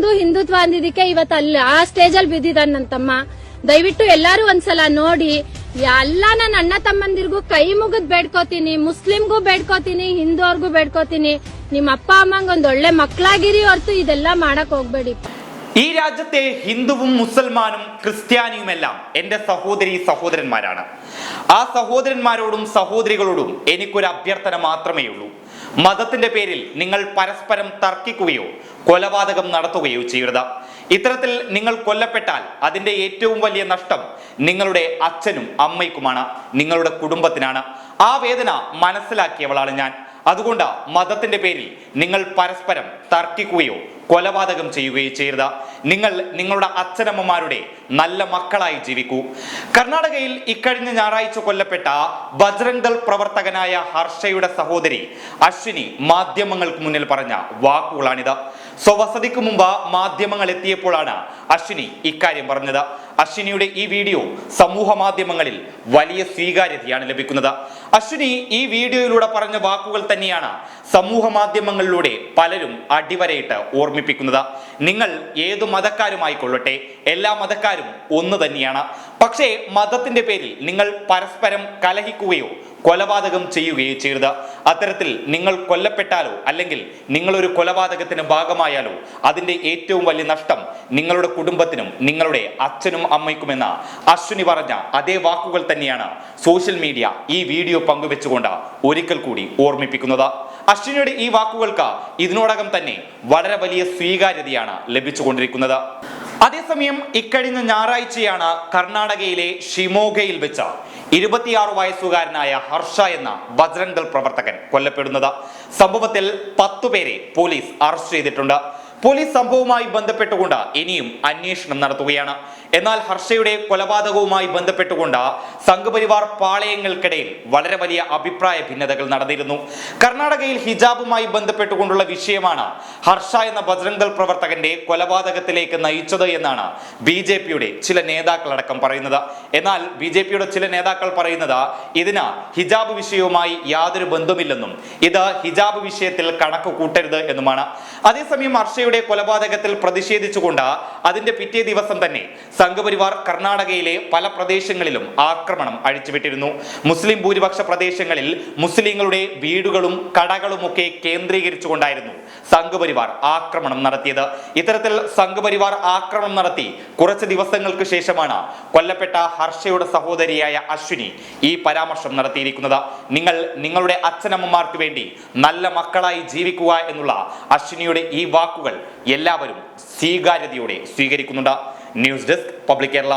ಬಂದು ಹಿಂದುತ್ವ ಅಂದಿದ್ದಕ್ಕೆ ಇವತ್ತು ಆ ಸ್ಟೇಜ್ ಅಲ್ಲಿ ಬಿದ್ದಿದ್ದಾನೆ ನನ್ನ ತಮ್ಮ. ದಯವಿಟ್ಟು ಎಲ್ಲಾರು ಒಂದ್ಸಲ ನೋಡಿ. ಎಲ್ಲ ನನ್ನ ಅಣ್ಣ ತಮ್ಮಂದಿರ್ಗೂ ಕೈ ಮುಗಿದ್ ಬೇಡ್ಕೋತೀನಿ, ಮುಸ್ಲಿಂಗೂ ಬೇಡ್ಕೋತೀನಿ, ಹಿಂದೂರ್ಗೂ ಬೇಡ್ಕೋತೀನಿ, ನಿಮ್ಮ ಅಪ್ಪ ಅಮ್ಮಂಗ್ ಒಂದ್ ಒಳ್ಳೆ ಮಕ್ಳಾಗಿರಿ ಹೊರತು ಇದೆಲ್ಲ ಮಾಡಕ್ ಹೋಗ್ಬೇಡಿ. ഈ രാജ്യത്തെ ഹിന്ദുവും മുസൽമാനും ക്രിസ്ത്യാനിയുമെല്ലാം എന്റെ സഹോദരി സഹോദരന്മാരാണ്. ആ സഹോദരന്മാരോടും സഹോദരികളോടും എനിക്കൊരു അഭ്യർത്ഥന മാത്രമേ ഉള്ളൂ. മതത്തിന്റെ പേരിൽ നിങ്ങൾ പരസ്പരം തർക്കിക്കുകയോ കൊലപാതകം നടത്തുകയോ ചെയ്യരുത്. ഇത്തരത്തിൽ നിങ്ങൾ കൊല്ലപ്പെട്ടാൽ അതിന്റെ ഏറ്റവും വലിയ നഷ്ടം നിങ്ങളുടെ അച്ഛനും അമ്മയ്ക്കുമാണ്, നിങ്ങളുടെ കുടുംബത്തിനാണ്. ആ വേദന മനസ്സിലാക്കിയവളാണ് ഞാൻ. അതുകൊണ്ട് മതത്തിന്റെ പേരിൽ നിങ്ങൾ പരസ്പരം തർക്കിക്കുകയോ കൊലപാതകം ചെയ്യുകയോ ചെയ്യരുത്. നിങ്ങൾ നിങ്ങളുടെ അച്ഛനമ്മമാരുടെ നല്ല മക്കളായി ജീവിക്കൂ. കർണാടകയിൽ ഇക്കഴിഞ്ഞ ഞായറാഴ്ച കൊല്ലപ്പെട്ട ബജ്രംഗ് ദൾ പ്രവർത്തകനായ ഹർഷയുടെ സഹോദരി അശ്വിനി മാധ്യമങ്ങൾക്ക് മുന്നിൽ പറഞ്ഞ വാക്കുകളാണിത്. സ്വവസതിക്ക് മുമ്പ് മാധ്യമങ്ങൾ എത്തിയപ്പോഴാണ് അശ്വിനി ഇക്കാര്യം പറഞ്ഞത്. അശ്വിനിയുടെ ഈ വീഡിയോ സമൂഹ മാധ്യമങ്ങളിൽ വലിയ സ്വീകാര്യതയാണ് ലഭിക്കുന്നത്. അശ്വിനി ഈ വീഡിയോയിലൂടെ പറഞ്ഞ വാക്കുകൾ തന്നെയാണ് സമൂഹ മാധ്യമങ്ങളിലൂടെ പലരും അടിവരയിട്ട് ഓർമ്മിപ്പിക്കുന്നത്. നിങ്ങൾ ഏതു മതക്കാരുമായിക്കൊള്ളട്ടെ, എല്ലാ മതക്കാരും ഒന്ന് തന്നെയാണ്. പക്ഷേ മതത്തിന്റെ പേരിൽ നിങ്ങൾ പരസ്പരം കലഹിക്കുകയോ കൊലപാതകം ചെയ്യുകയോ ചെയ്യരുത്. അത്തരത്തിൽ നിങ്ങൾ കൊല്ലപ്പെട്ടാലോ അല്ലെങ്കിൽ നിങ്ങളൊരു കൊലപാതകത്തിന് ഭാഗമായാലോ അതിന്റെ ഏറ്റവും വലിയ നഷ്ടം നിങ്ങളുടെ കുടുംബത്തിനും നിങ്ങളുടെ അച്ഛനും അമ്മയ്ക്കുമെന്ന അശ്വിനി പറഞ്ഞ അതേ വാക്കുകൾ തന്നെയാണ് സോഷ്യൽ മീഡിയ ഈ വീഡിയോ പങ്കുവെച്ചുകൊണ്ട് ഒരിക്കൽ കൂടി ഓർമ്മിപ്പിക്കുന്നത്. അശ്വിനിയുടെ ഈ വാക്കുകൾക്ക് ഇതിനോടകം തന്നെ വളരെ വലിയ സ്വീകാര്യതയാണ് ലഭിച്ചുകൊണ്ടിരിക്കുന്നത്. അതേസമയം ഇക്കഴിഞ്ഞ ഞായറാഴ്ചയാണ് കർണാടകയിലെ ഷിമോഗയിൽ വെച്ച് 26 വയസ്സുകാരനായ ഹർഷ എന്ന ബജ്രംഗ് ദൾ പ്രവർത്തകൻ കൊല്ലപ്പെടുന്നത്. സംഭവത്തിൽ 10 പേരെ പോലീസ് അറസ്റ്റ് ചെയ്തിട്ടുണ്ട്. പോലീസ് സംഭവവുമായി ബന്ധപ്പെട്ടുകൊണ്ട് ഇനിയും അന്വേഷണം നടത്തുകയാണ്. എന്നാൽ ഹർഷയുടെ കൊലപാതകവുമായി ബന്ധപ്പെട്ടുകൊണ്ട് സംഘപരിവാർ പാളയങ്ങൾക്കിടയിൽ വളരെ വലിയ അഭിപ്രായ ഭിന്നതകൾ നടന്നിരുന്നു. കർണാടകയിൽ ഹിജാബുമായി ബന്ധപ്പെട്ടുകൊണ്ടുള്ള വിഷയമാണ് ഹർഷ എന്ന ബജ്രംഗ് ദൾ പ്രവർത്തകന്റെ കൊലപാതകത്തിലേക്ക് നയിച്ചത് എന്നാണ് BJPയുടെ ചില നേതാക്കളടക്കം പറയുന്നത്. എന്നാൽ BJPയുടെ ചില നേതാക്കൾ പറയുന്നത് ഇതിന് ഹിജാബ് വിഷയവുമായി യാതൊരു ബന്ധമില്ലെന്നും ഇത് ഹിജാബ് വിഷയത്തിൽ കണക്ക് കൂട്ടരുത് എന്നുമാണ്. അതേസമയം ഹർഷയുടെ കൊലപാതകത്തിൽ പ്രതിഷേധിച്ചുകൊണ്ട് അതിന്റെ പിറ്റേ ദിവസം തന്നെ സംഘപരിവാർ കർണാടകയിലെ പല പ്രദേശങ്ങളിലും ആക്രമണം അഴിച്ചുവിട്ടിരുന്നു. മുസ്ലിം ഭൂരിപക്ഷ പ്രദേശങ്ങളിൽ മുസ്ലിങ്ങളുടെ വീടുകളും കടകളുമൊക്കെ കേന്ദ്രീകരിച്ചുകൊണ്ടായിരുന്നു സംഘപരിവാർ ആക്രമണം നടത്തിയത്. ഇത്തരത്തിൽ സംഘപരിവാർ ആക്രമണം നടത്തി കുറച്ച് ദിവസങ്ങൾക്ക് ശേഷമാണ് കൊല്ലപ്പെട്ട ഹർഷയുടെ സഹോദരിയായ അശ്വിനി ഈ പരാമർശം നടത്തിയിരിക്കുന്നത്. നിങ്ങൾ നിങ്ങളുടെ അച്ഛനമ്മമാർക്ക് വേണ്ടി നല്ല മക്കളായി ജീവിക്കുക എന്നുള്ള അശ്വിനിയുടെ ഈ വാക്കുകൾ എല്ലാവരും സ്വീകാര്യതയോടെ സ്വീകരിക്കുന്നുണ്ട്. News desk public Kerala.